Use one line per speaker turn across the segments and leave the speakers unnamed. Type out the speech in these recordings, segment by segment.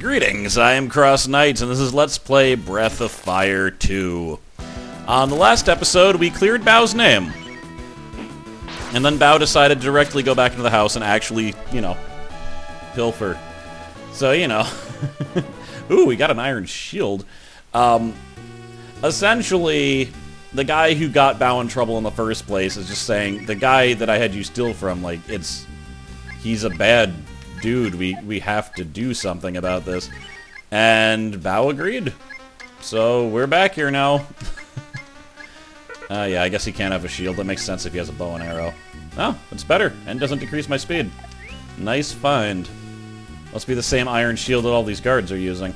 Greetings, I am Cross Knight, and this is Let's Play Breath of Fire 2. On the last episode, we cleared Bao's name. And then Bao decided to directly go back into the house and actually, pilfer. So, Ooh, we got an iron shield. Essentially, the guy who got Bao in trouble in the first place is just saying, the guy that I had you steal from, he's a bad dude, we have to do something about this. And Bao agreed. So, we're back here now. Yeah, I guess he can't have a shield. That makes sense if he has a bow and arrow. Oh, it's better, and doesn't decrease my speed. Nice find. Must be the same iron shield that all these guards are using.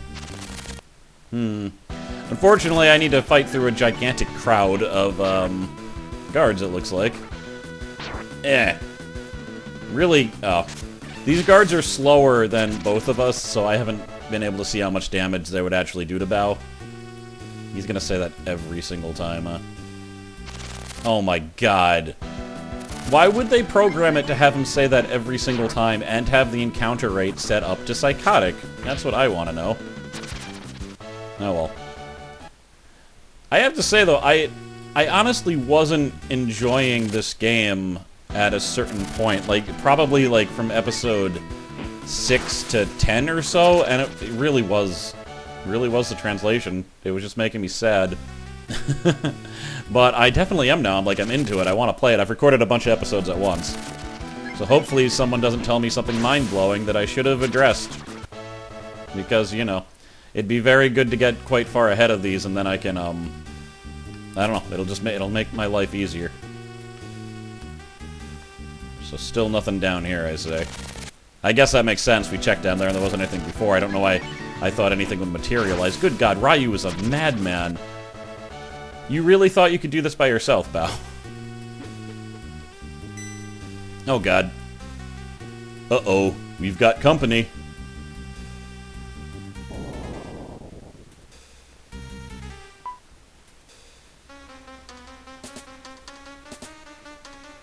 Unfortunately, I need to fight through a gigantic crowd of, guards, it looks like. Really, these guards are slower than both of us, so I haven't been able to see how much damage they would actually do to Bao. He's gonna say that every single time, huh? Oh my god. Why would they program it to have him say that every single time and have the encounter rate set up to psychotic? That's what I want to know. Oh well. I have to say though, I honestly wasn't enjoying this game at a certain point, probably from episode 6 to 10 or so, and it really was the translation. It was just making me sad. But I definitely am now. I'm into it. I want to play it. I've recorded a bunch of episodes at once. So hopefully someone doesn't tell me something mind-blowing that I should have addressed. Because, it'd be very good to get quite far ahead of these, and then I can, I don't know, it'll make my life easier. So still nothing down here, I say. I guess that makes sense. We checked down there and there wasn't anything before. I don't know why I thought anything would materialize. Good God, Ryu is a madman. You really thought you could do this by yourself, Bao? Oh God. Uh-oh, we've got company.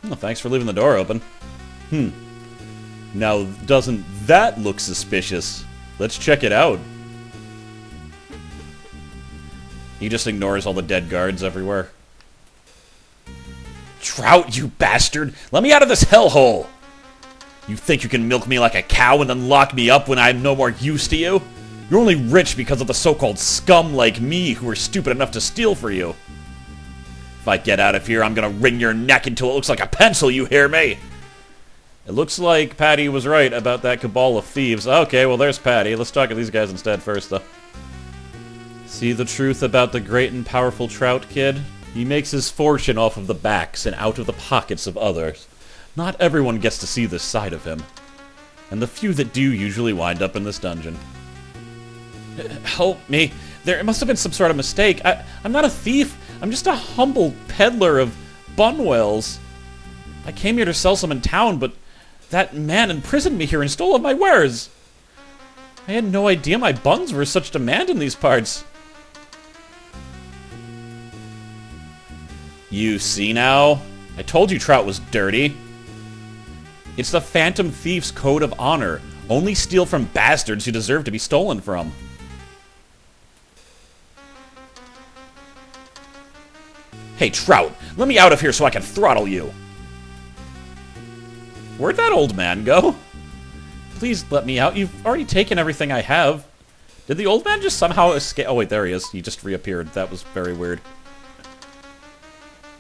Well, thanks for leaving the door open. Now, doesn't that look suspicious? Let's check it out. He just ignores all the dead guards everywhere. Trout, you bastard! Let me out of this hellhole! You think you can milk me like a cow and then lock me up when I'm no more use to you? You're only rich because of the so-called scum like me who are stupid enough to steal for you. If I get out of here, I'm gonna wring your neck until it looks like a pencil, you hear me? It looks like Patty was right about that cabal of thieves. Okay, well there's Patty. Let's talk to these guys instead first, though. See the truth about the great and powerful Trout kid? He makes his fortune off of the backs and out of the pockets of others. Not everyone gets to see this side of him. And the few that do usually wind up in this dungeon. Help me. There must have been some sort of mistake. I'm not a thief. I'm just a humble peddler of bunwells. I came here to sell some in town, but that man imprisoned me here and stole all my wares. I had no idea my buns were such demand in these parts. You see now? I told you Trout was dirty. It's the Phantom Thief's code of honor. Only steal from bastards who deserve to be stolen from. Hey, Trout, let me out of here so I can throttle you. Where'd that old man go? Please let me out. You've already taken everything I have. Did the old man just somehow escape? Oh, wait, there he is. He just reappeared. That was very weird.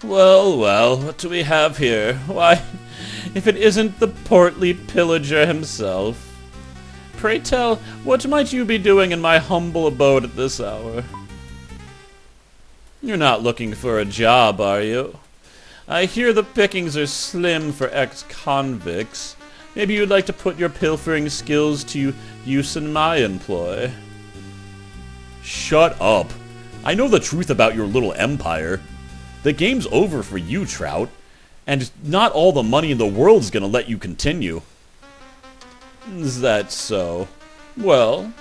Well, well, what do we have here? Why, if it isn't the portly pillager himself. Pray tell, what might you be doing in my humble abode at this hour? You're not looking for a job, are you? I hear the pickings are slim for ex-convicts. Maybe you'd like to put your pilfering skills to use in my employ. Shut up. I know the truth about your little empire. The game's over for you, Trout, and not all the money in the world's gonna let you continue. Is that so? Well,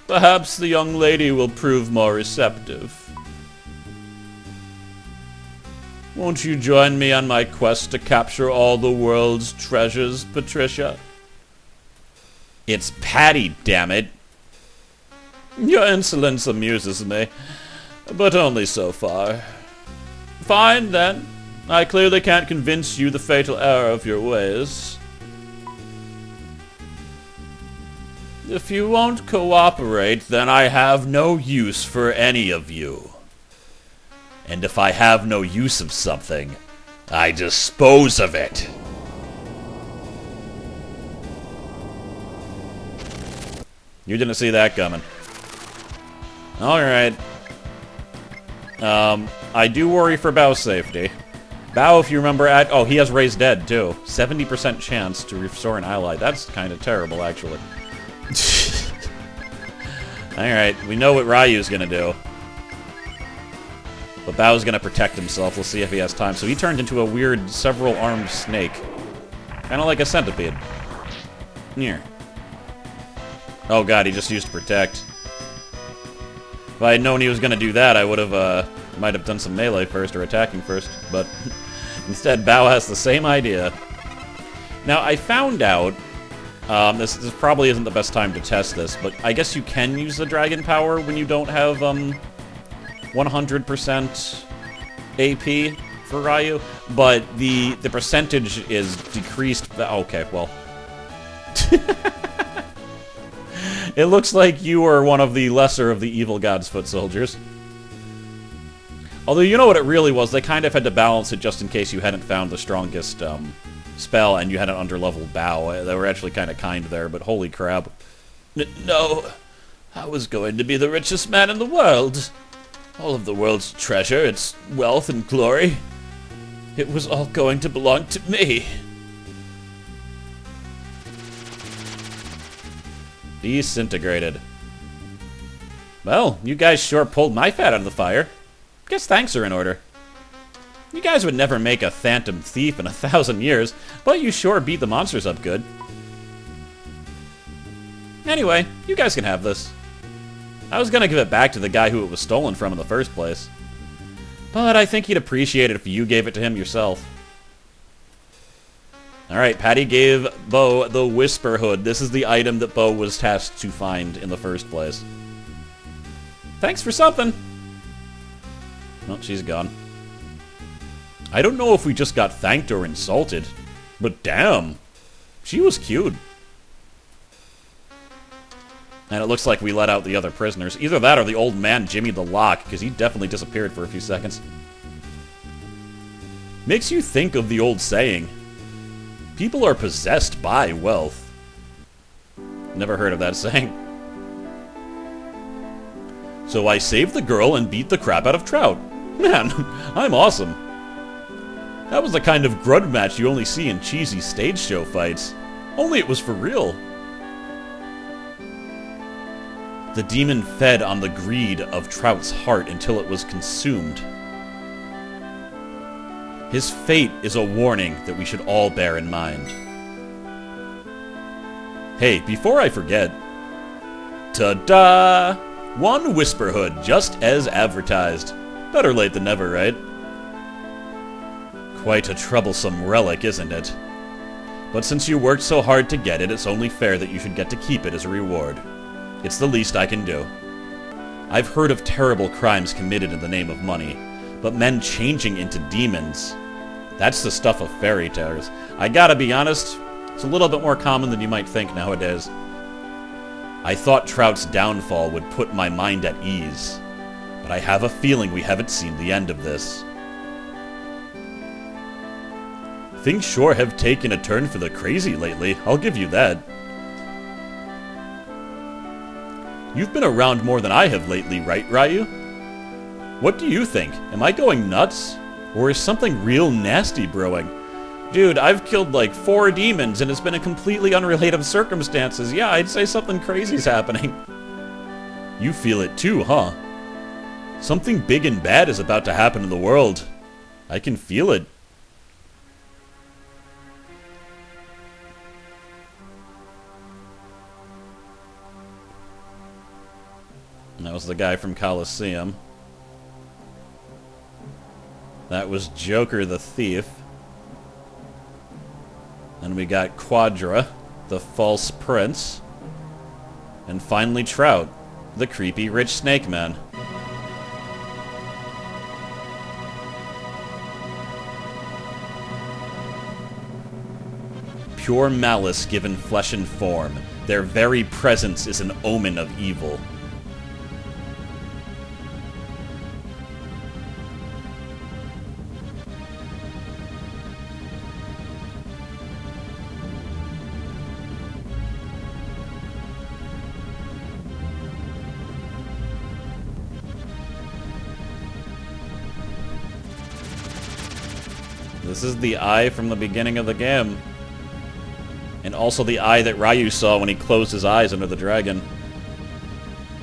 perhaps the young lady will prove more receptive. Won't you join me on my quest to capture all the world's treasures, Patricia? It's Patty, damn it. Your insolence amuses me, but only so far. Fine, then. I clearly can't convince you the fatal error of your ways. If you won't cooperate, then I have no use for any of you. And if I have no use of something, I dispose of it. You didn't see that coming. Alright. I do worry for Bao's safety. Bao, if you remember, oh, he has Raised Dead, too. 70% chance to restore an ally. That's kind of terrible, actually. Alright, we know what Ryu's gonna do. But Bao's gonna protect himself. We'll see if he has time. So he turned into a weird, several-armed snake. Kind of like a centipede. Here. Oh god, he just used Protect. If I had known he was gonna do that, I would have, might have done some melee first, or attacking first. But instead, Bao has the same idea. Now, I found out, this probably isn't the best time to test this, but I guess you can use the dragon power when you don't have, 100% AP for Ryu, but the percentage is decreased. Okay, well. It looks like you are one of the lesser of the evil god's foot soldiers. Although, you know what it really was? They kind of had to balance it just in case you hadn't found the strongest spell and you had an underleveled Bao. They were actually kind of kind there, but holy crap. No, I was going to be the richest man in the world. All of the world's treasure, its wealth and glory. It was all going to belong to me. Disintegrated. Well, you guys sure pulled my fat out of the fire. Guess thanks are in order. You guys would never make a phantom thief in 1,000 years, but you sure beat the monsters up good. Anyway, you guys can have this. I was gonna give it back to the guy who it was stolen from in the first place. But I think he'd appreciate it if you gave it to him yourself. Alright, Patty gave Bo the Whisper Hood. This is the item that Bo was tasked to find in the first place. Thanks for something! Well, she's gone. I don't know if we just got thanked or insulted, but damn, she was cute. And it looks like we let out the other prisoners. Either that or the old man Jimmy the Lock, because he definitely disappeared for a few seconds. Makes you think of the old saying, people are possessed by wealth. Never heard of that saying. So I saved the girl and beat the crap out of Trout. Man, I'm awesome. That was the kind of grudge match you only see in cheesy stage show fights. Only it was for real. The demon fed on the greed of Trout's heart until it was consumed. His fate is a warning that we should all bear in mind. Hey, before I forget, ta-da! One Whisper Hood, just as advertised. Better late than never, right? Quite a troublesome relic, isn't it? But since you worked so hard to get it, it's only fair that you should get to keep it as a reward. It's the least I can do. I've heard of terrible crimes committed in the name of money, but men changing into demons, that's the stuff of fairy tales. I gotta be honest, it's a little bit more common than you might think nowadays. I thought Trout's downfall would put my mind at ease, but I have a feeling we haven't seen the end of this. Things sure have taken a turn for the crazy lately, I'll give you that. You've been around more than I have lately, right, Ryu? What do you think? Am I going nuts? Or is something real nasty brewing? Dude, I've killed like 4 demons and it's been in completely unrelated circumstances. Yeah, I'd say something crazy's happening. You feel it too, huh? Something big and bad is about to happen in the world. I can feel it. That was the guy from Colosseum. That was Joker the Thief. Then we got Quadra, the False Prince. And finally Trout. The creepy rich snake man. Pure malice given flesh and form. Their very presence is an omen of evil. This is the eye from the beginning of the game. And also the eye that Ryu saw when he closed his eyes under the dragon.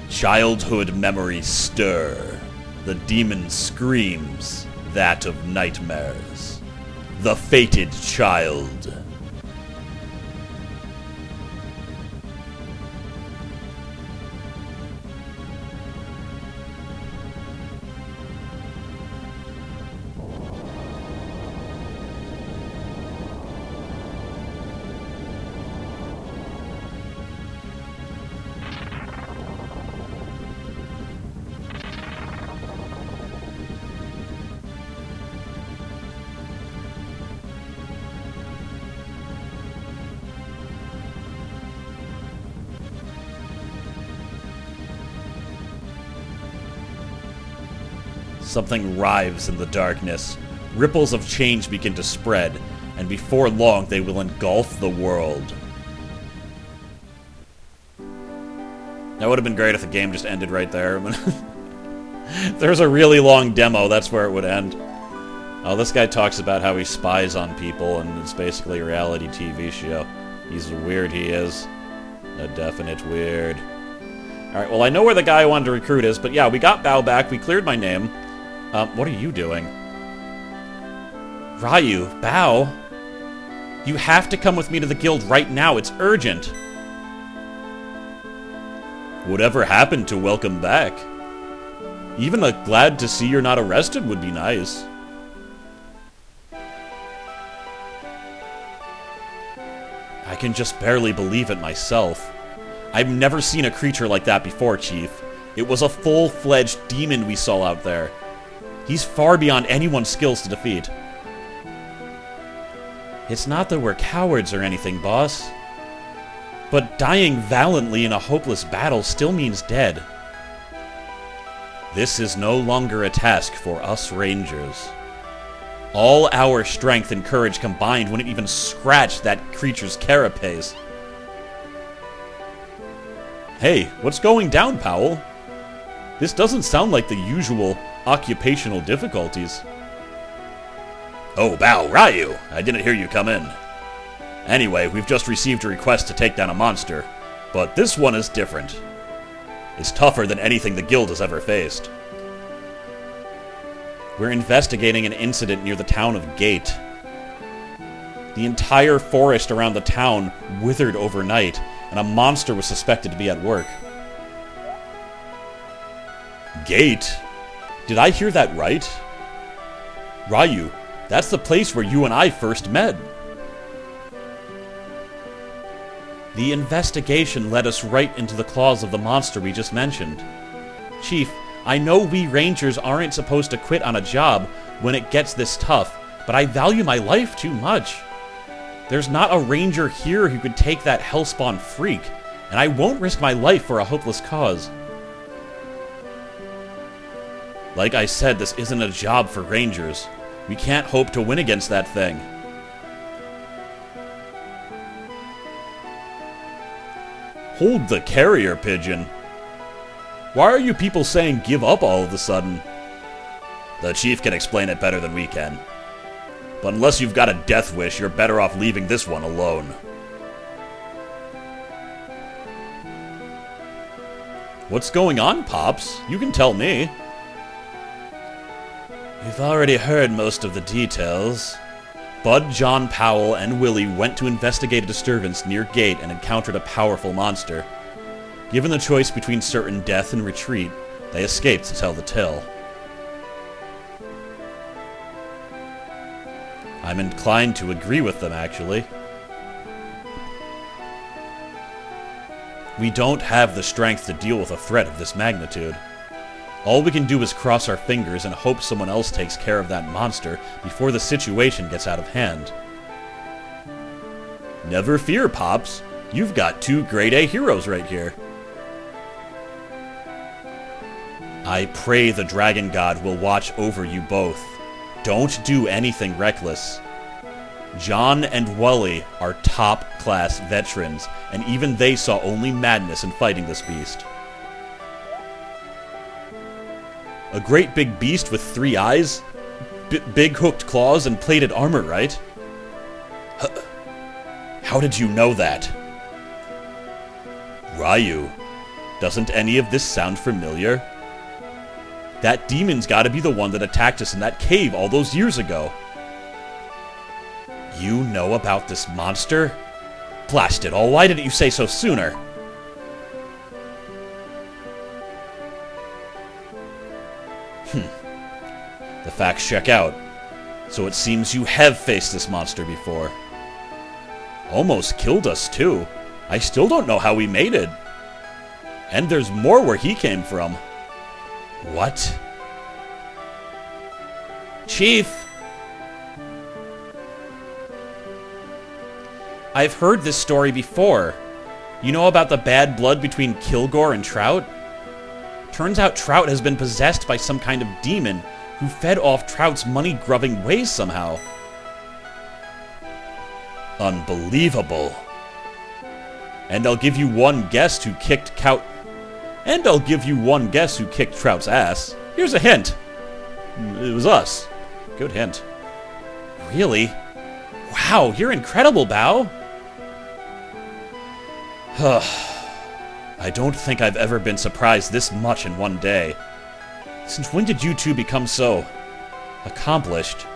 Childhood memories stir. The demon screams, that of nightmares. The fated child. Something writhes in the darkness. Ripples of change begin to spread, and before long they will engulf the world. That would have been great if the game just ended right there. If there's a really long demo, that's where it would end. Oh, this guy talks about how he spies on people, and it's basically a reality TV show. He's weird, he is. A definite weird. Alright, well, I know where the guy I wanted to recruit is, but yeah, we got Bao back, we cleared my name. What are you doing? Ryu, Bao? You have to come with me to the guild right now, it's urgent. Whatever happened to welcome back? Even a glad to see you're not arrested would be nice. I can just barely believe it myself. I've never seen a creature like that before, Chief. It was a full-fledged demon we saw out there. He's far beyond anyone's skills to defeat. It's not that we're cowards or anything, boss. But dying valiantly in a hopeless battle still means dead. This is no longer a task for us Rangers. All our strength and courage combined wouldn't even scratch that creature's carapace. Hey, what's going down, Powell? This doesn't sound like the usual occupational difficulties. Oh, Bao, Ryu! I didn't hear you come in. Anyway, we've just received a request to take down a monster, but this one is different. It's tougher than anything the guild has ever faced. We're investigating an incident near the town of Gate. The entire forest around the town withered overnight, and a monster was suspected to be at work. Gate? Did I hear that right? Ryu, that's the place where you and I first met. The investigation led us right into the claws of the monster we just mentioned. Chief, I know we Rangers aren't supposed to quit on a job when it gets this tough, but I value my life too much. There's not a Ranger here who could take that hellspawn freak, and I won't risk my life for a hopeless cause. Like I said, this isn't a job for Rangers. We can't hope to win against that thing. Hold the carrier pigeon. Why are you people saying give up all of a sudden? The chief can explain it better than we can. But unless you've got a death wish, you're better off leaving this one alone. What's going on, Pops? You can tell me. You've already heard most of the details. Bud, John, Powell, and Willie went to investigate a disturbance near Gate and encountered a powerful monster. Given the choice between certain death and retreat, they escaped to tell the tale. I'm inclined to agree with them, actually. We don't have the strength to deal with a threat of this magnitude. All we can do is cross our fingers and hope someone else takes care of that monster before the situation gets out of hand. Never fear, Pops. You've got 2 grade A heroes right here. I pray the Dragon God will watch over you both. Don't do anything reckless. John and Wally are top-class veterans, and even they saw only madness in fighting this beast. A great big beast with 3 eyes? Big hooked claws and plated armor, right? How did you know that? Ryu, doesn't any of this sound familiar? That demon's gotta be the one that attacked us in that cave all those years ago. You know about this monster? Blast it all, why didn't you say so sooner? The facts check out. So it seems you have faced this monster before. Almost killed us, too. I still don't know how we made it. And there's more where he came from. What? Chief! I've heard this story before. You know about the bad blood between Kilgore and Trout? Turns out Trout has been possessed by some kind of demon who fed off Trout's money-grubbing ways somehow. Unbelievable. And I'll give you one guess who kicked Trout's ass. Here's a hint. It was us. Good hint. Really? Wow, you're incredible, Bao. I don't think I've ever been surprised this much in one day. Since when did you two become so accomplished?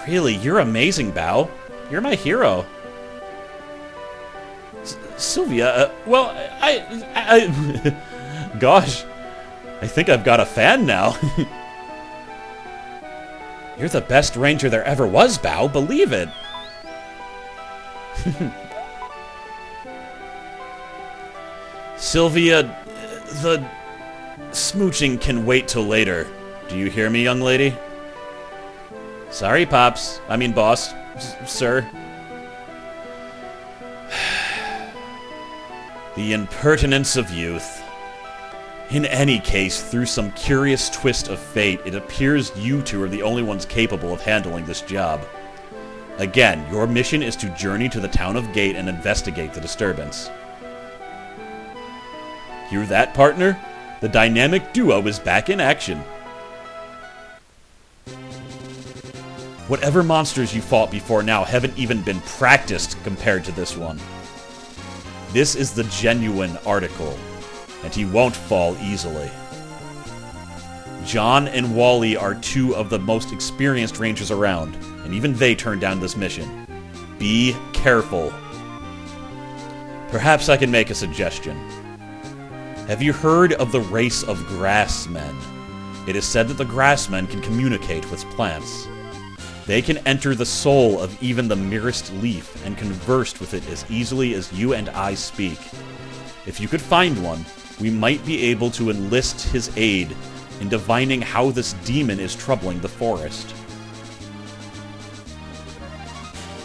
Really, you're amazing, Bao. You're my hero. Sylvia, well, gosh, I think I've got a fan now. You're the best ranger there ever was, Bao, believe it. Sylvia, the smooching can wait till later. Do you hear me, young lady? Sorry, Pops. I mean, boss. Sir. The impertinence of youth. In any case, through some curious twist of fate, it appears you two are the only ones capable of handling this job. Again, your mission is to journey to the town of Gate and investigate the disturbance. Hear that, partner? The dynamic duo is back in action. Whatever monsters you fought before now haven't even been practiced compared to this one. This is the genuine article, and he won't fall easily. John and Wally are 2 of the most experienced rangers around, and even they turned down this mission. Be careful. Perhaps I can make a suggestion. Have you heard of the race of grassmen? It is said that the grassmen can communicate with plants. They can enter the soul of even the merest leaf and converse with it as easily as you and I speak. If you could find one, we might be able to enlist his aid in divining how this demon is troubling the forest.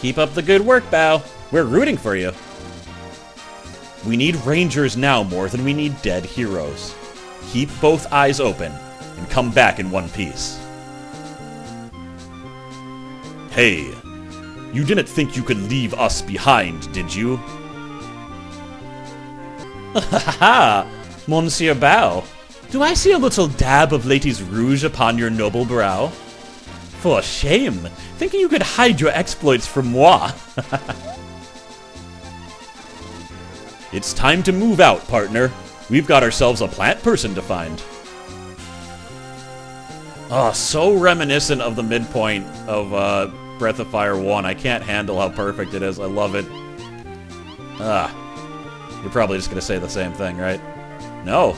Keep up the good work, Bao. We're rooting for you. We need rangers now more than we need dead heroes. Keep both eyes open and come back in one piece. Hey, you didn't think you could leave us behind, did you? Ha ha ha! Monsieur Bao, do I see a little dab of Lady's Rouge upon your noble brow? For shame, thinking you could hide your exploits from moi. It's time to move out, partner. We've got ourselves a plant person to find. Oh, so reminiscent of the midpoint of Breath of Fire 1. I can't handle how perfect it is. I love it. You're probably just going to say the same thing, right? No.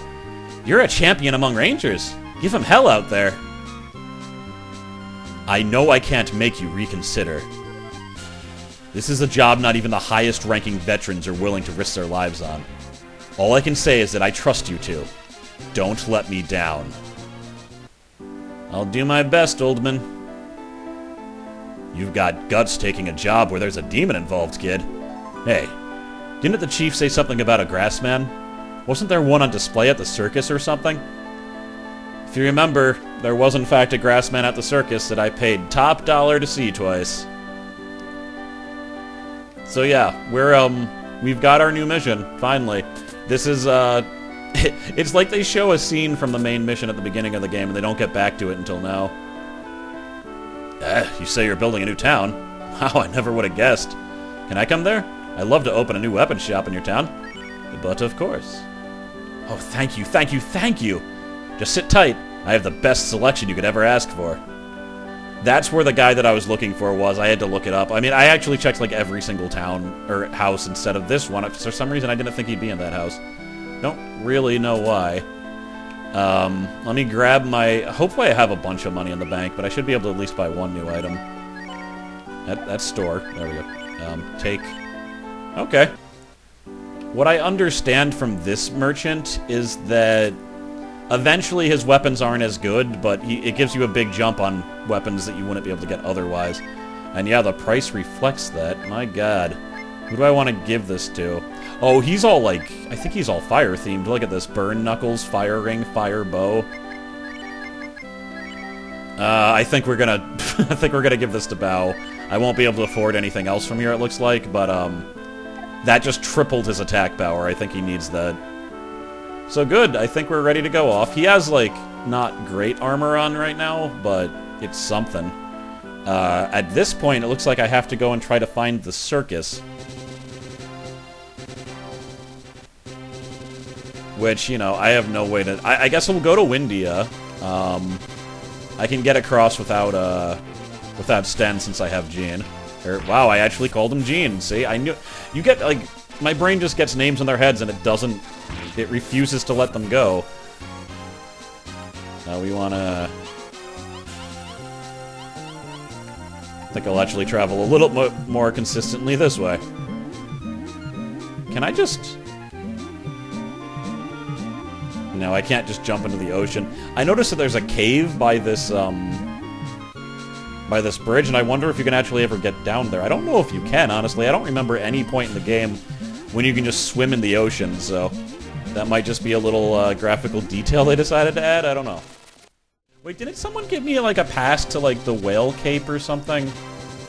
You're a champion among rangers. Give him hell out there. I know I can't make you reconsider. This is a job not even the highest-ranking veterans are willing to risk their lives on. All I can say is that I trust you two. Don't let me down. I'll do my best, old man. You've got guts taking a job where there's a demon involved, kid. Hey, didn't the chief say something about a grassman? Wasn't there one on display at the circus or something? If you remember, there was in fact a grassman at the circus that I paid top dollar to see twice. So yeah, we've got our new mission, finally. This is, it's like they show a scene from the main mission at the beginning of the game and they don't get back to it until now. You say you're building a new town? Wow, I never would have guessed. Can I come there? I'd love to open a new weapons shop in your town. But of course. Oh, thank you, thank you, thank you! Just sit tight. I have the best selection you could ever ask for. That's where the guy that I was looking for was. I had to look it up. I mean, I actually checked like every single town or house instead of this one. For some reason, I didn't think he'd be in that house. Don't really know why. Let me grab my... Hopefully I have a bunch of money in the bank, but I should be able to at least buy one new item. That store. There we go. Take... Okay. What I understand from this merchant is that eventually his weapons aren't as good, but it gives you a big jump on weapons that you wouldn't be able to get otherwise. And yeah, the price reflects that. My god. Who do I want to give this to? Oh, he's all like... I think he's all fire-themed. Look at this. Burn knuckles, fire ring, fire bow. I think we're gonna... I think we're gonna give this to Bao. I won't be able to afford anything else from here, it looks like, but, that just tripled his attack power. I think he needs that. So good. I think we're ready to go off. He has, like, not great armor on right now, but it's something. At this point, it looks like I have to go and try to find the circus. Which, you know, I have no way to... I guess we'll go to Windia. I can get across without Sten since I have Jean. Wow, I actually called him Jean. See, I knew... You get, like... My brain just gets names in their heads and it doesn't... It refuses to let them go. Now we wanna... I think I'll actually travel a little more consistently this way. Can I just... No, I can't just jump into the ocean. I noticed that there's a cave by this bridge, and I wonder if you can actually ever get down there. I don't know if you can, honestly. I don't remember any point in the game when you can just swim in the ocean, so... That might just be a little graphical detail they decided to add, I don't know. Wait, didn't someone give me, like, a pass to, like, the Whale Cape or something?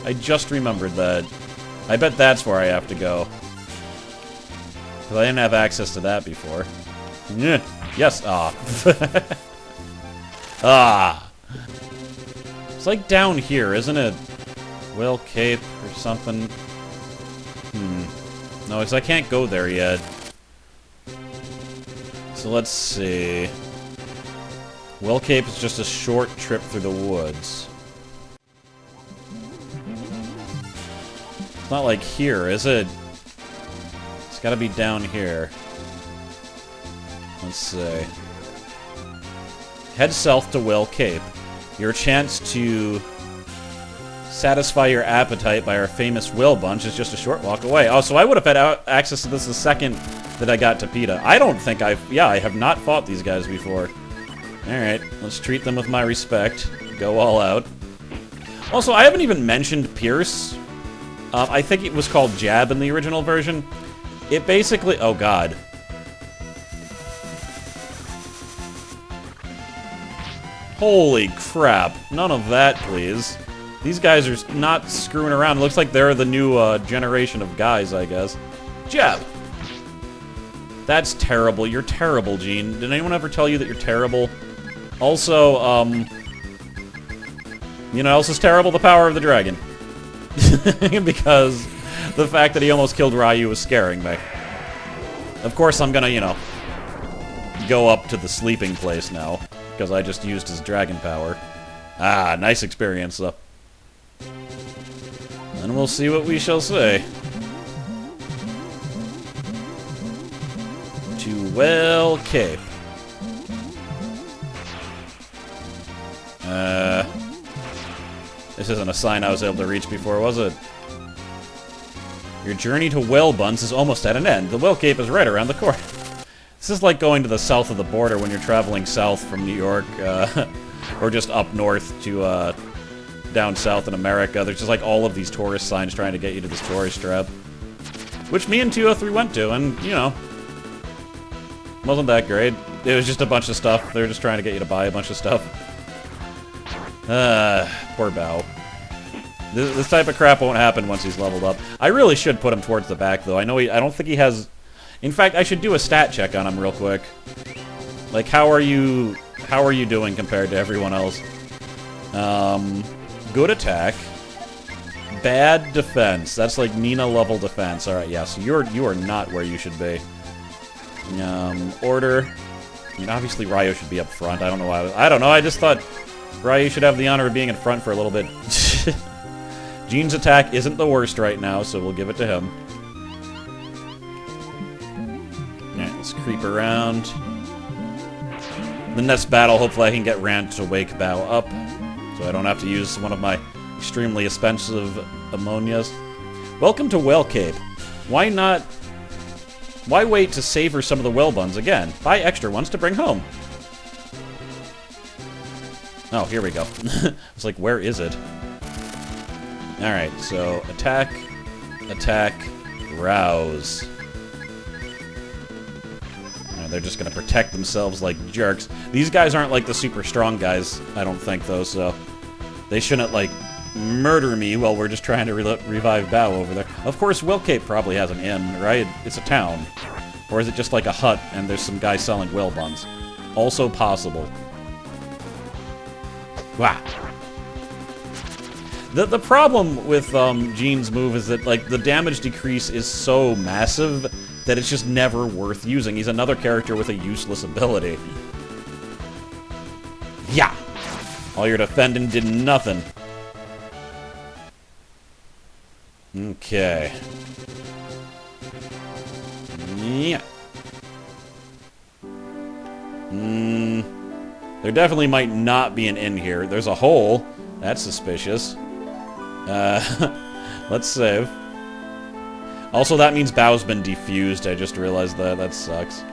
I just remembered that. I bet that's where I have to go. Because I didn't have access to that before. Yeah. Yes. Ah. Ah. It's like down here, isn't it? Whale Cape or something. No, because I can't go there yet. So let's see. Whale Cape is just a short trip through the woods. It's not like here, is it? It's gotta be down here. Let's see. Head south to Whale Cape. Your chance to satisfy your appetite by our famous whale bunch is just a short walk away. Oh, so I would have had access to this the second that I got to PETA. I don't think I have not fought these guys before. Alright, let's treat them with my respect. Go all out. Also, I haven't even mentioned Pierce. I think it was called Jab in the original version. It basically... Oh, God. Holy crap. None of that, please. These guys are not screwing around. It looks like they're the new generation of guys, I guess. Jab! That's terrible. You're terrible, Gene. Did anyone ever tell you that you're terrible? Also, you know what else is terrible? The power of the dragon. Because the fact that he almost killed Ryu was scaring me. Of course, I'm gonna, you know, go up to the sleeping place now. Because I just used his dragon power. Ah, nice experience, though. And we'll see what we shall say. To Whale Cape. This isn't a sign I was able to reach before, was it? Your journey to Whale Buns is almost at an end. The Whale Cape is right around the corner. This is like going to the south of the border when you're traveling south from New York, or just up north to, down south in America. There's just like all of these tourist signs trying to get you to this tourist trap. Which me and 203 went to, and, you know, wasn't that great. It was just a bunch of stuff. They were just trying to get you to buy a bunch of stuff. Poor Bao. This type of crap won't happen once he's leveled up. I really should put him towards the back, though. I don't think he has... In fact, I should do a stat check on him real quick. Like, how are you doing compared to everyone else? Good attack. Bad defense. That's like Nina level defense. Alright, yeah, so you are not where you should be. Order. I mean, obviously Ryo should be up front. I don't know why. I don't know, I just thought Ryo should have the honor of being in front for a little bit. Gene's attack isn't the worst right now, so we'll give it to him. Alright, let's creep around. The next battle, hopefully I can get Rand to wake Bao up, so I don't have to use one of my extremely expensive ammonias. Welcome to Whale Cape. Why wait to savor some of the whale buns again? Buy extra ones to bring home. Oh, here we go. I was like, where is it? Alright, so attack, rouse. They're just gonna protect themselves like jerks. These guys aren't like the super strong guys, I don't think, though, so they shouldn't, like, murder me while we're just trying to revive Bao over there. Of course, Whale Cape probably has an inn, right? It's a town. Or is it just like a hut and there's some guy selling whale buns? Also possible. Wow. The problem with Gene's move is that, like, the damage decrease is so massive that it's just never worth using. He's another character with a useless ability. Yeah! All your defending did nothing. Okay. Yeah. There definitely might not be an inn here. There's a hole. That's suspicious. Let's save. Also, that means Bao's been defused. I just realized that. That sucks.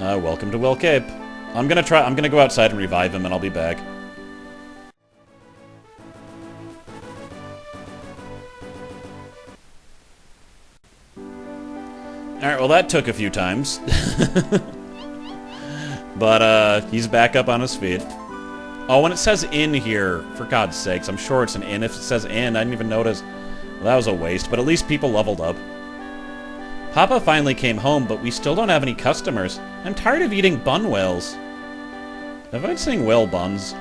Welcome to Whale Cape. I'm gonna go outside and revive him, and I'll be back. Alright, well that took a few times. But, he's back up on his feet. Oh, when it says inn here, for God's sakes, I'm sure it's an inn. If it says inn, I didn't even notice. Well, that was a waste, but at least people leveled up. Papa finally came home, but we still don't have any customers. I'm tired of eating bun whales. Have I been saying whale buns?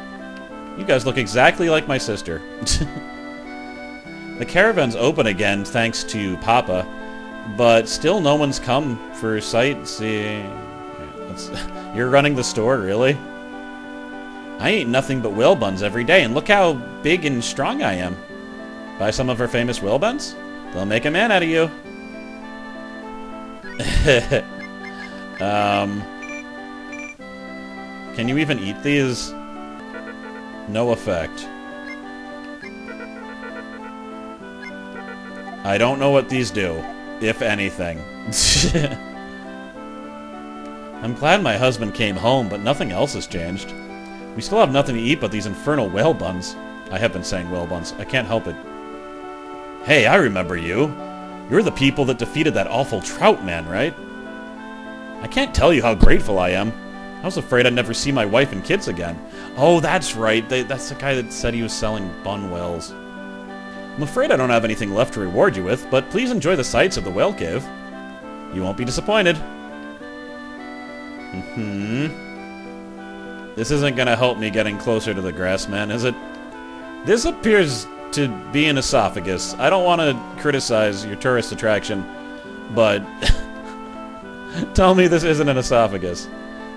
You guys look exactly like my sister. The caravan's open again, thanks to Papa, but still no one's come for sightseeing. You're running the store, really? I eat nothing but whale buns every day, and look how big and strong I am. Buy some of our famous whale buns? They'll make a man out of you. Can you even eat these? No effect. I don't know what these do, if anything. I'm glad my husband came home, but nothing else has changed. We still have nothing to eat but these infernal whale buns. I have been saying whale buns. I can't help it. Hey, I remember you. You're the people that defeated that awful Trout man, right? I can't tell you how grateful I am. I was afraid I'd never see my wife and kids again. Oh, that's right. That's the guy that said he was selling bun whales. I'm afraid I don't have anything left to reward you with, but please enjoy the sights of the whale cave. You won't be disappointed. This isn't gonna help me getting closer to the grass man, is it? This appears to be an esophagus. I don't want to criticize your tourist attraction, but tell me this isn't an esophagus.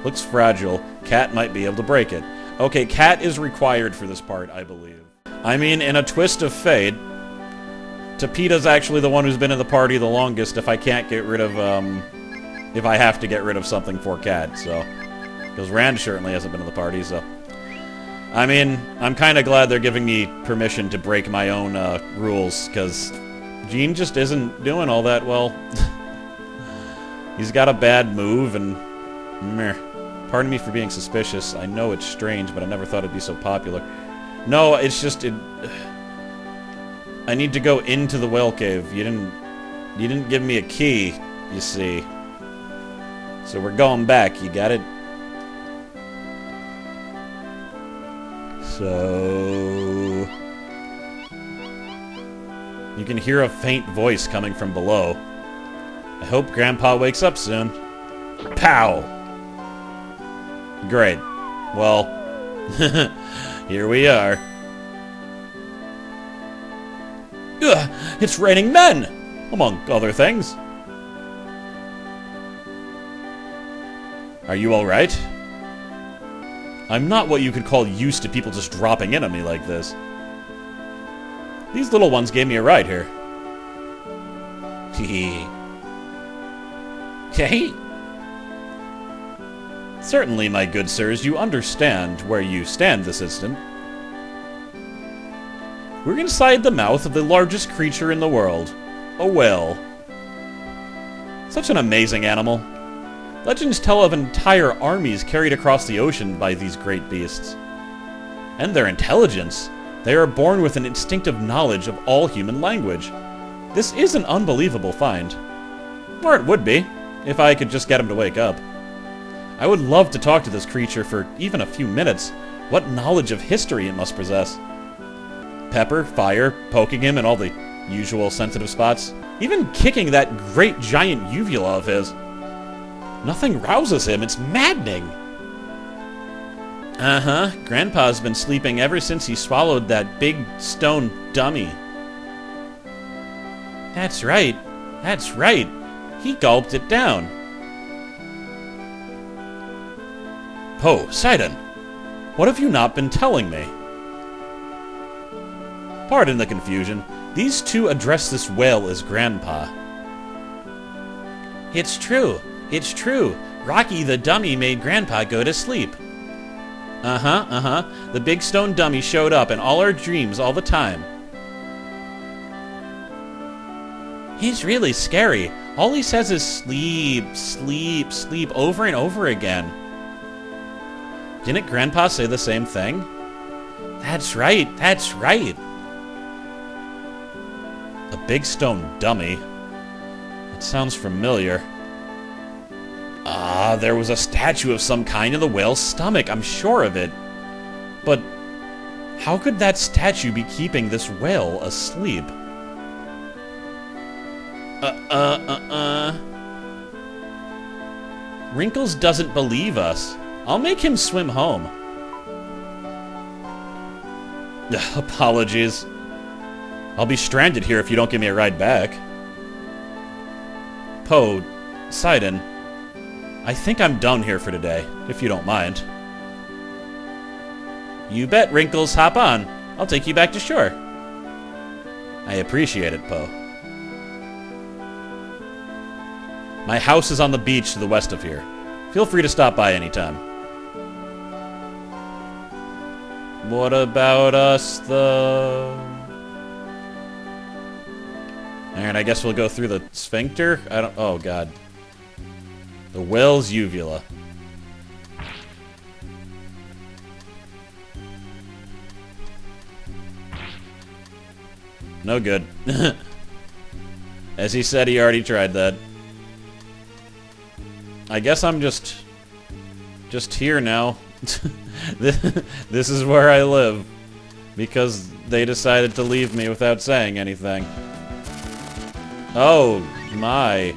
Looks fragile. Cat might be able to break it. Okay, Cat is required for this part, I believe. I mean, in a twist of fate, Tapita's actually the one who's been in the party the longest if I can't get rid of, if I have to get rid of something for Cat, so. Because Rand certainly hasn't been in the party, so. I mean, I'm kind of glad they're giving me permission to break my own rules, because Gene just isn't doing all that well. He's got a bad move, and meh. Pardon me for being suspicious. I know it's strange, but I never thought it'd be so popular. No, it's just I need to go into the whale cave. You didn't give me a key, you see. So we're going back. You got it? So you can hear a faint voice coming from below. I hope Grandpa wakes up soon. Pow! Great. Well, here we are. Ugh, it's raining men! Among other things. Are you alright? I'm not what you could call used to people just dropping in on me like this. These little ones gave me a ride here. Hee. Hey. Certainly, my good sirs, you understand where you stand this instant. We're inside the mouth of the largest creature in the world. A whale. Such an amazing animal. Legends tell of entire armies carried across the ocean by these great beasts. And their intelligence. They are born with an instinctive knowledge of all human language. This is an unbelievable find. Or it would be, if I could just get him to wake up. I would love to talk to this creature for even a few minutes. What knowledge of history it must possess. Pepper, fire, poking him in all the usual sensitive spots. Even kicking that great giant uvula of his. Nothing rouses him. It's maddening. Uh-huh. Grandpa's been sleeping ever since he swallowed that big stone dummy. That's right. That's right. He gulped it down. Poseidon, what have you not been telling me? Pardon the confusion. These two address this whale as Grandpa. It's true. It's true. Rocky the dummy made Grandpa go to sleep. The big stone dummy showed up in all our dreams all the time. He's really scary. All he says is sleep, sleep, sleep over and over again. Didn't Grandpa say the same thing? That's right, that's right. A big stone dummy? It sounds familiar. Ah, there was a statue of some kind in the whale's stomach, I'm sure of it. But how could that statue be keeping this whale asleep? Wrinkles doesn't believe us. I'll make him swim home. Apologies. I'll be stranded here if you don't give me a ride back. Poseidon, I think I'm done here for today, if you don't mind. You bet, Wrinkles. Hop on. I'll take you back to shore. I appreciate it, Poe. My house is on the beach to the west of here. Feel free to stop by anytime. What about us, though? Alright, I guess we'll go through the sphincter? Oh, God. The whale's uvula. No good. As he said, he already tried that. I guess I'm just here now. This is where I live. Because they decided to leave me without saying anything. Oh, my.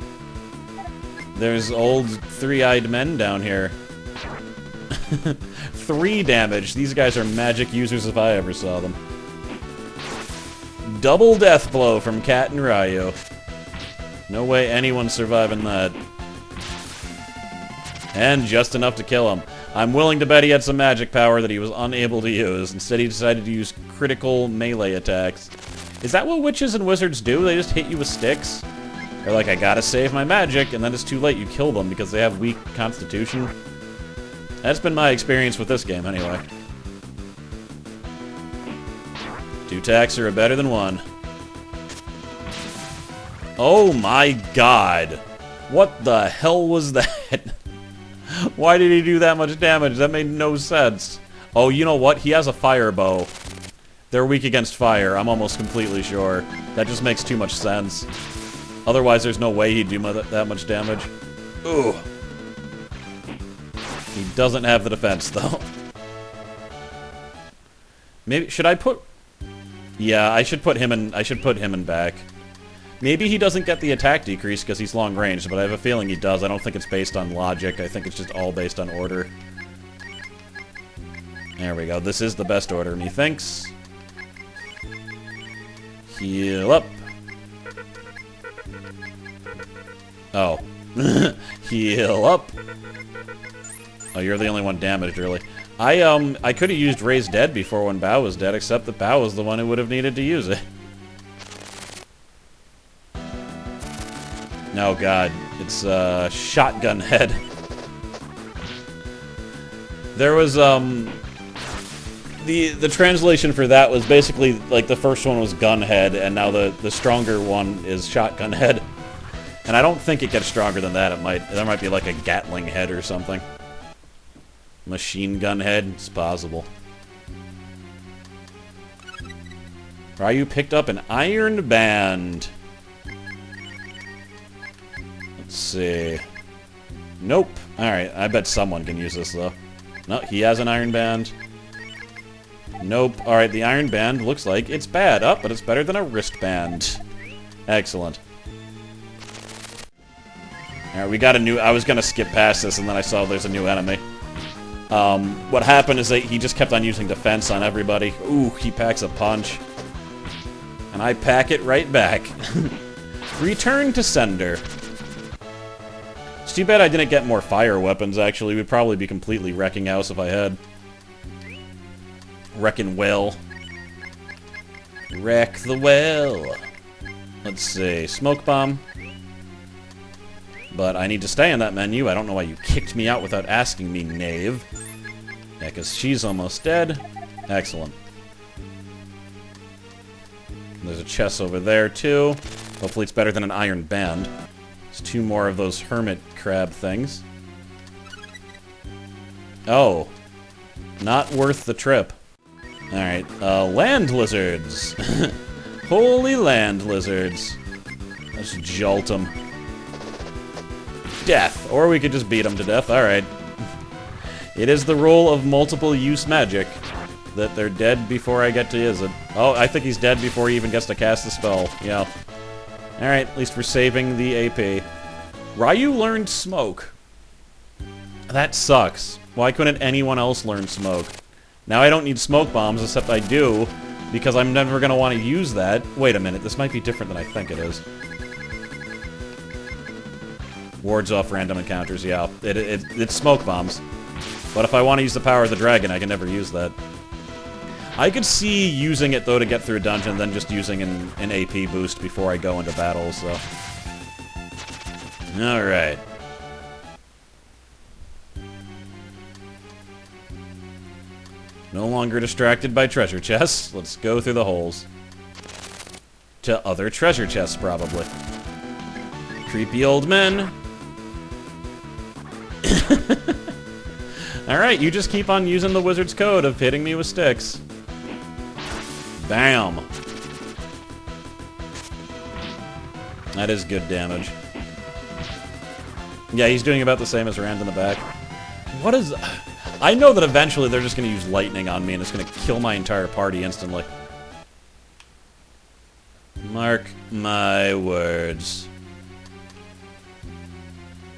There's old three-eyed men down here. 3 damage. These guys are magic users if I ever saw them. Double death blow from Cat and Ryu. No way anyone's surviving that. And just enough to kill him. I'm willing to bet he had some magic power that he was unable to use. Instead, he decided to use critical melee attacks. Is that what witches and wizards do? They just hit you with sticks? They're like, I gotta save my magic, and then it's too late, you kill them because they have weak constitution. That's been my experience with this game, anyway. 2 attacks are better than 1. Oh my god. What the hell was that? Why did he do that much damage? That made no sense. Oh, you know what? He has a fire bow. They're weak against fire, I'm almost completely sure. That just makes too much sense. Otherwise, there's no way he'd do that much damage. Ooh. He doesn't have the defense, though. Maybe, should I put... Yeah, I should put him in back. Maybe he doesn't get the attack decrease because he's long range, but I have a feeling he does. I don't think it's based on logic. I think it's just all based on order. There we go. This is the best order, methinks. Heal up. Oh. Heal up. Oh, you're the only one damaged, really. I could have used Raise Dead before when Bao was dead, except that Bao was the one who would have needed to use it. Oh god, it's Shotgun Head. There was the translation for that was basically like the first one was Gun Head, and now the stronger one is Shotgun Head. And I don't think it gets stronger than that. There might be like a Gatling Head or something. Machine Gun Head, it's possible. Ryu picked up an Iron Band. Let's see. Nope. Alright, I bet someone can use this, though. No, he has an Iron Band. Nope. Alright, the Iron Band looks like it's bad. Oh, but it's better than a wristband. Excellent. Alright, we got a new... I was gonna skip past this, and then I saw there's a new enemy. What happened is that he just kept on using defense on everybody. Ooh, he packs a punch. And I pack it right back. Return to sender. It's too bad I didn't get more fire weapons, actually. We'd probably be completely wrecking house if I had. Wrecking well. Wreck the well. Let's see. Smoke bomb. But I need to stay in that menu. I don't know why you kicked me out without asking me, knave. Yeah, because she's almost dead. Excellent. There's a chest over there, too. Hopefully it's better than an iron band. There's 2 more of those hermit crab things. Oh. Not worth the trip. Alright, land lizards. Holy land lizards. Let's jolt them. Death. Or we could just beat them to death. Alright. It is the rule of multiple use magic that they're dead before I get to use it. Oh, I think he's dead before he even gets to cast the spell. Yeah. Alright, at least we're saving the AP. Ryu learned smoke. That sucks. Why couldn't anyone else learn smoke? Now I don't need smoke bombs, except I do, because I'm never going to want to use that. Wait a minute, this might be different than I think it is. Wards off random encounters, yeah. It's smoke bombs. But if I want to use the power of the dragon, I can never use that. I could see using it, though, to get through a dungeon, then just using an AP boost before I go into battle, so... Alright. No longer distracted by treasure chests. Let's go through the holes. To other treasure chests, probably. Creepy old men. Alright, you just keep on using the wizard's code of hitting me with sticks. Bam. That is good damage. Yeah, he's doing about the same as Rand in the back. What is... I know that eventually they're just going to use lightning on me and it's going to kill my entire party instantly. Mark my words.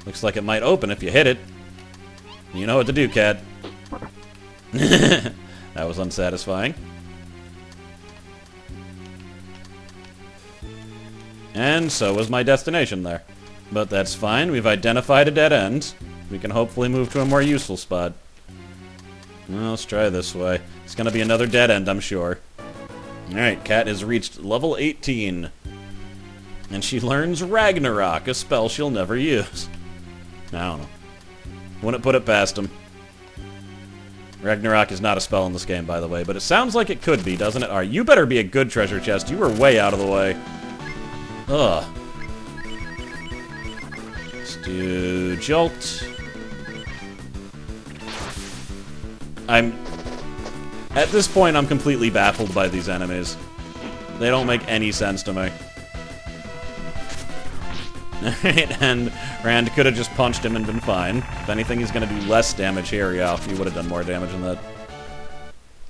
Looks like it might open if you hit it. You know what to do, cat. That was unsatisfying. And so was my destination there. But that's fine, we've identified a dead end. We can hopefully move to a more useful spot. Well, let's try this way. It's gonna be another dead end, I'm sure. Alright, Cat has reached level 18. And she learns Ragnarok, a spell she'll never use. I don't know. Wouldn't put it past him. Ragnarok is not a spell in this game, by the way, but it sounds like it could be, doesn't it? Alright, you better be a good treasure chest. You were way out of the way. Ugh. to Jolt. At this point, I'm completely baffled by these enemies. They don't make any sense to me. Alright, and Rand could have just punched him and been fine. If anything, he's going to do less damage here. Yeah, he would have done more damage than that.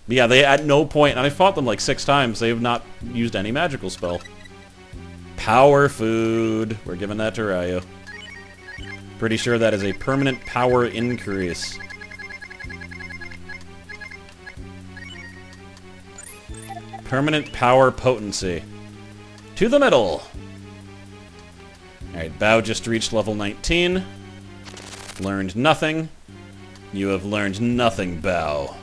But yeah, they at no point, and I fought them like 6 times, they have not used any magical spell. Power food. We're giving that to Ryu. Pretty sure that is a permanent power increase. Permanent power potency. To the middle! Alright, Bao just reached level 19. Learned nothing. You have learned nothing, Bao.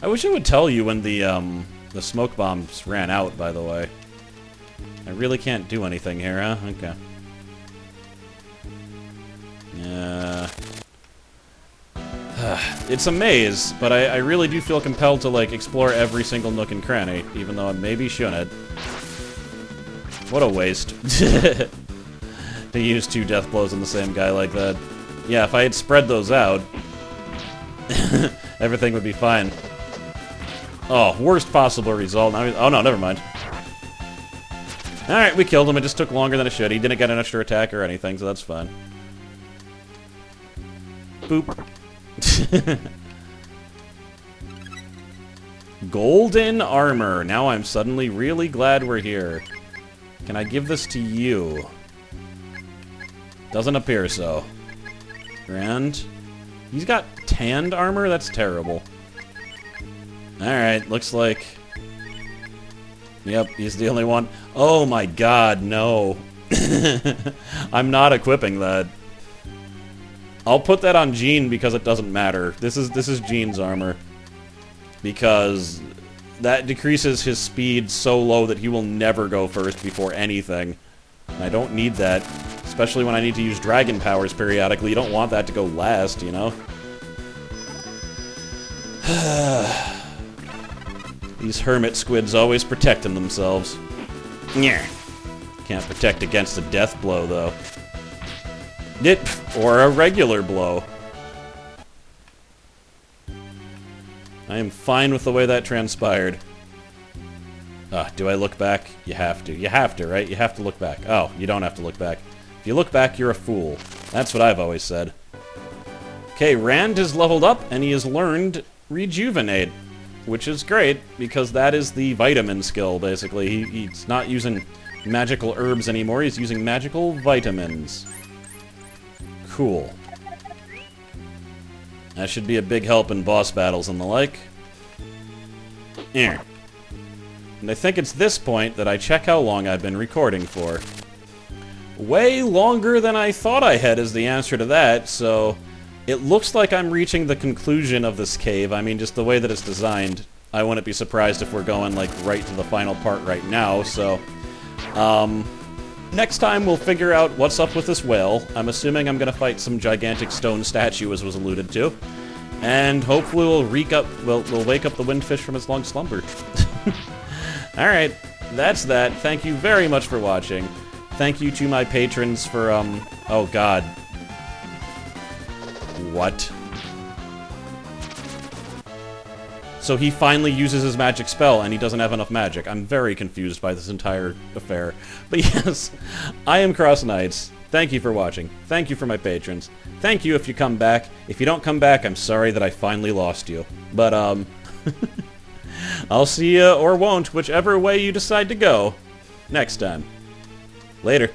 I wish it would tell you when the smoke bombs ran out, by the way. I really can't do anything here, huh? Okay. It's a maze, but I really do feel compelled to, like, explore every single nook and cranny, even though I maybe shouldn't. What a waste. To use 2 death blows on the same guy like that. Yeah, if I had spread those out, everything would be fine. Oh, worst possible result. Oh no, never mind. Alright, we killed him. It just took longer than it should. He didn't get an extra attack or anything, so that's fine. Boop. Golden armor. Now I'm suddenly really glad we're here. Can I give this to you? Doesn't appear so. Grand. He's got tanned armor? That's terrible. Alright, looks like... Yep, he's the only one. Oh my god, no. I'm not equipping that. I'll put that on Jean because it doesn't matter. This is Jean's armor. Because that decreases his speed so low that he will never go first before anything. And I don't need that. Especially when I need to use dragon powers periodically. You don't want that to go last, you know? These hermit squids always protecting themselves. Yeah. Can't protect against a death blow, though. Or a regular blow. I am fine with the way that transpired. Do I look back? You have to. You have to, right? You have to look back. Oh, you don't have to look back. If you look back, you're a fool. That's what I've always said. Okay, Rand has leveled up, and he has learned Rejuvenate. Which is great, because that is the vitamin skill, basically. He's not using magical herbs anymore, he's using magical vitamins. Cool. That should be a big help in boss battles and the like. And I think it's this point that I check how long I've been recording for. Way longer than I thought I had is the answer to that, so... It looks like I'm reaching the conclusion of this cave. I mean, just the way that it's designed. I wouldn't be surprised if we're going, like, right to the final part right now, so... Next time we'll figure out what's up with this whale. I'm assuming I'm gonna fight some gigantic stone statue, as was alluded to. And hopefully we'll wake up the windfish from its long slumber. Alright, that's that. Thank you very much for watching. Thank you to my patrons for, oh god. What? So he finally uses his magic spell, and he doesn't have enough magic. I'm very confused by this entire affair. But yes, I am Cross Knights. Thank you for watching. Thank you for my patrons. Thank you if you come back. If you don't come back, I'm sorry that I finally lost you. But, I'll see you, or won't, whichever way you decide to go, next time. Later.